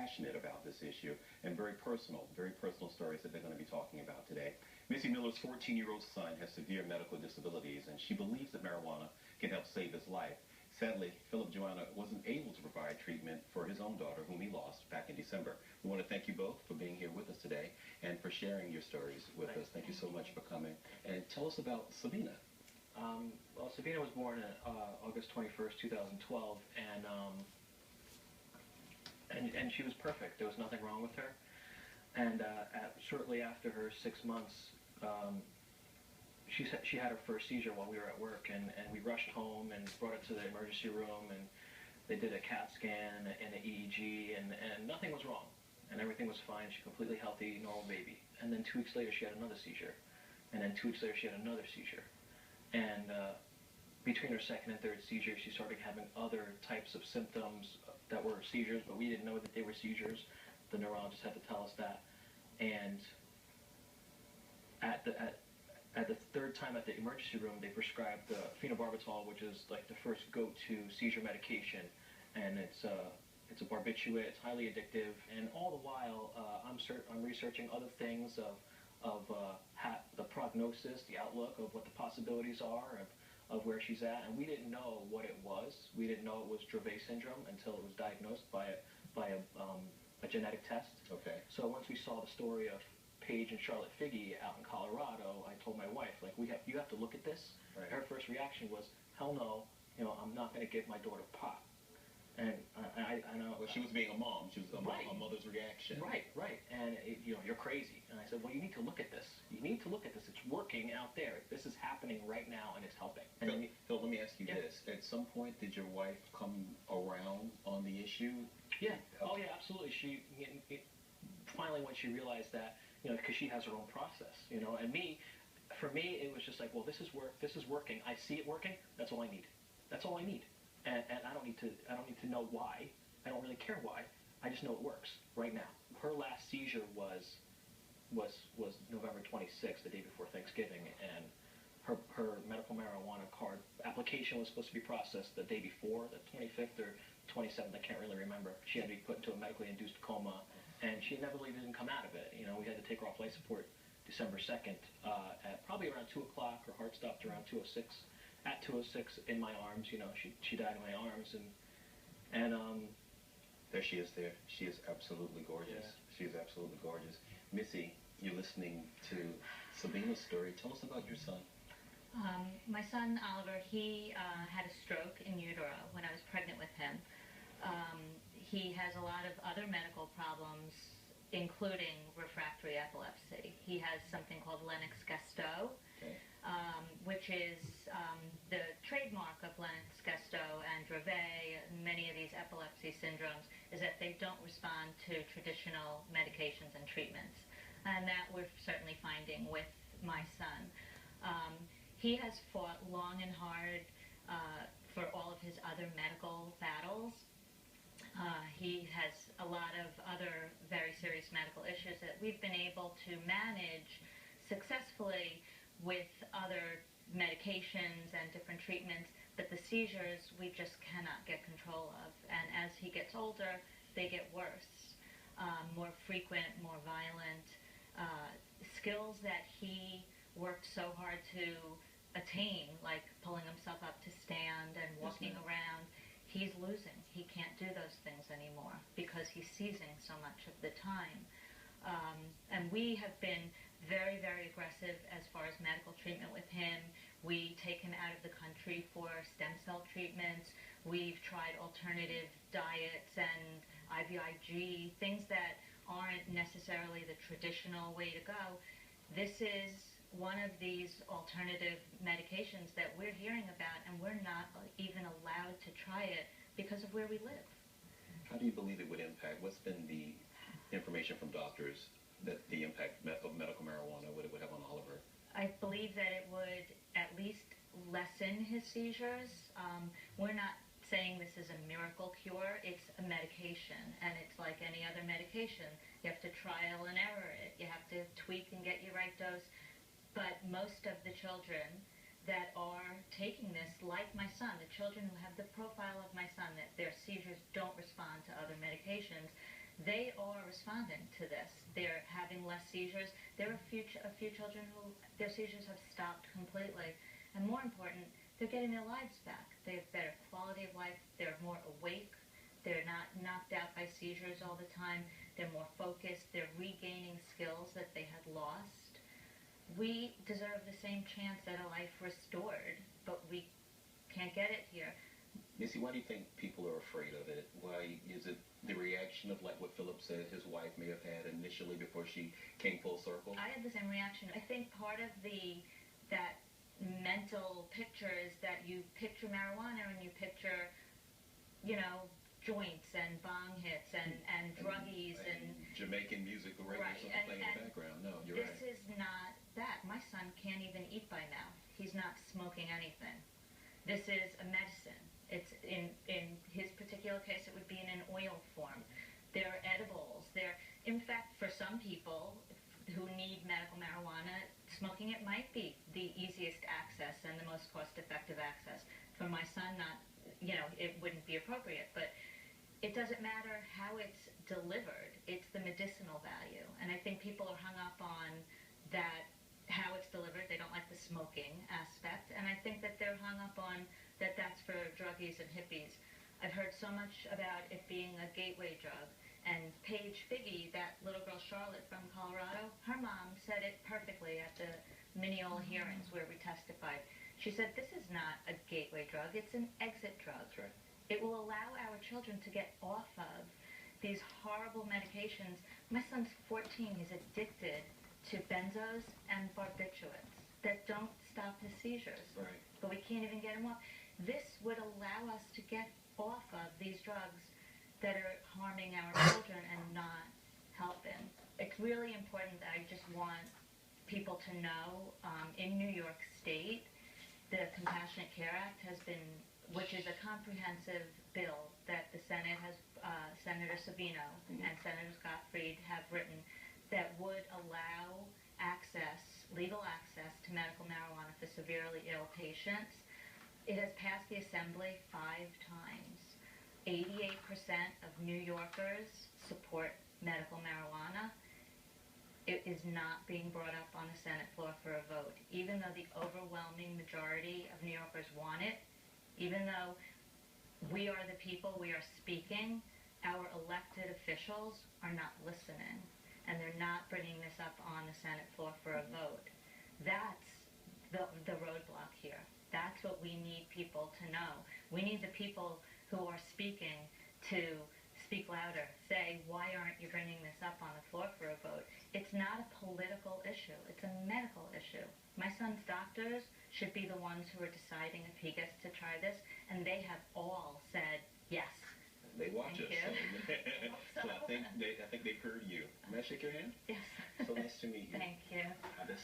passionate about this issue and very personal stories that they're going to be talking about today. Missy Miller's 14-year-old son has severe medical disabilities, and she believes that marijuana can help save his life. Sadly, Philip Joanna wasn't able to provide treatment for his own daughter, whom he lost back in December. We want to thank you both for being here with us today and for sharing your stories with us. Thank you so much for coming. And tell us about Sabina. Well, Sabina was born August 21st, 2012, and she was perfect. There was nothing wrong with her. And shortly after her 6 months, she had her first seizure while we were at work, and we rushed home and brought her to the emergency room, and they did a CAT scan and an EEG, and nothing was wrong, and everything was fine. She's completely healthy, normal baby. And then 2 weeks later, she had another seizure, and then 2 weeks later, she had another seizure. And between her second and third seizure, she started having other types of symptoms that were seizures, but we didn't know that they were seizures. The neurologist had to tell us that. And at the third time at the emergency room, they prescribed phenobarbital, which is like the first go-to seizure medication, and it's a barbiturate. It's highly addictive, and all the while I'm researching other things of the prognosis, the outlook of what the possibilities are of where she's at, and we didn't know what it was. We didn't know it was Dravet syndrome until it was diagnosed by a genetic test. Okay. So once we saw the story of Paige and Charlotte Figge out in Colorado, I told my wife, like, you have to look at this. Right. Her first reaction was, hell no, I'm not going to give my daughter pot. And I know. Well, she was being a mom. She was a mother's reaction. Right. And you're crazy. And I said, well, you need to look at this. You need to look at this. It's working out there. This is happening right now, and it's helping. And Phil, let me ask you this. At some point, did your wife come around on the issue? Yeah. Oh, yeah, absolutely. Finally, when she realized that, because she has her own process, and for me, it was just like, well, this is working. I see it working. That's all I need. That's all I need. And I don't need to know why. I don't really care why. I just know it works right now. Her last seizure was November 26th, the day before Thanksgiving, and her medical marijuana card application was supposed to be processed the day before, the 25th or 27th. I can't really remember. She had to be put into a medically induced coma, and she never really didn't come out of it. We had to take her off life support December 2nd at probably around 2 o'clock. Her heart stopped around 2:06. At 2:06 in my arms, she died in my arms, and there she is. There, she is absolutely gorgeous. Yeah. She is absolutely gorgeous. Missy, you're listening to Sabina's story. Tell us about your son. My son Oliver, he had a stroke in utero when I was pregnant with him. He has a lot of other medical problems, including refractory epilepsy. He has something called Lennox-Gastaut. Okay. Which is the trademark of Lennox-Gastaut and Dravet, and many of these epilepsy syndromes, is that they don't respond to traditional medications and treatments. And that we're certainly finding with my son. He has fought long and hard for all of his other medical battles. He has a lot of other very serious medical issues that we've been able to manage successfully with other medications and different treatments, but the seizures we just cannot get control of. And as he gets older, they get worse, more frequent, more violent. Skills that he worked so hard to attain, like pulling himself up to stand and walking around, he's losing. He can't do those things anymore because he's seizing so much of the time. And we have been very, very aggressive as far as medical treatment with him. We take him out of the country for stem cell treatments. We've tried alternative diets and IVIG, things that aren't necessarily the traditional way to go. This is one of these alternative medications that we're hearing about, and we're not even allowed to try it because of where we live. How do you believe it would impact? What's been the information from doctors that the impact of medical marijuana would have on Oliver? I believe that it would at least lessen his seizures. We're not saying this is a miracle cure. It's a medication, and it's like any other medication. You have to trial and error it. You have to tweak and get your right dose. But most of the children that are taking this, like my son, the children who have the profile of my son, that their seizures don't respond to other medications, they are responding to this. They're having less seizures. There are a few children who their seizures have stopped completely. And more important, they're getting their lives back. They have better quality of life. They're more awake. They're not knocked out by seizures all the time. They're more focused. They're regaining skills that they had lost. We deserve the same chance at a life restored, but we can't get it here. Missy, why do you think people are afraid of it? Why is it the reaction of like what Philip said his wife may have had initially before she came full circle? I had the same reaction. I think part of that mental picture is that you picture marijuana and you picture, joints and bong hits and druggies and Jamaican music or radio right, something playing in the background. No, you're right. This is not that. My son can't even eat by mouth. He's not smoking anything. This is a medicine. It's in his particular case, it would be in an oil form. There are edibles. In fact, for some people who need medical marijuana, smoking it might be the easiest access and the most cost-effective access. For my son, it wouldn't be appropriate, but it doesn't matter how it's delivered. It's the medicinal value, and I think people are hung up on that, how it's delivered. They don't like the smoking aspect, and I think that they're hung up on that's for druggies and hippies. I've heard so much about it being a gateway drug. And Paige Figge, that little girl Charlotte from Colorado, her mom said it perfectly at the Mineola hearings where we testified. She said, this is not a gateway drug, it's an exit drug. That's right. It will allow our children to get off of these horrible medications. My son's 14, he's addicted to benzos and barbiturates that don't stop his seizures. Right. But we can't even get him off. This would allow us to get off of these drugs that are harming our children and not helping. It's really important that I just want people to know, in New York State, the Compassionate Care Act has been, which is a comprehensive bill that the Senate has, Senator Savino and Senator Gottfried have written, that would allow legal access to medical marijuana for severely ill patients. It has passed the Assembly 5 times. 88% of New Yorkers support medical marijuana. It is not being brought up on the Senate floor for a vote. Even though the overwhelming majority of New Yorkers want it, even though we are the people, we are speaking, our elected officials are not listening, and they're not bringing this up on the Senate floor for a vote. That's the roadblock here. That's what we need people to know. We need the people who are speaking to speak louder, say, why aren't you bringing this up on the floor for a vote? It's not a political issue. It's a medical issue. My son's doctors should be the ones who are deciding if he gets to try this, and they have all said yes. They watch Thank us. you. So I think they've heard you. May I shake your hand? Yes. So nice to meet you. Thank you. This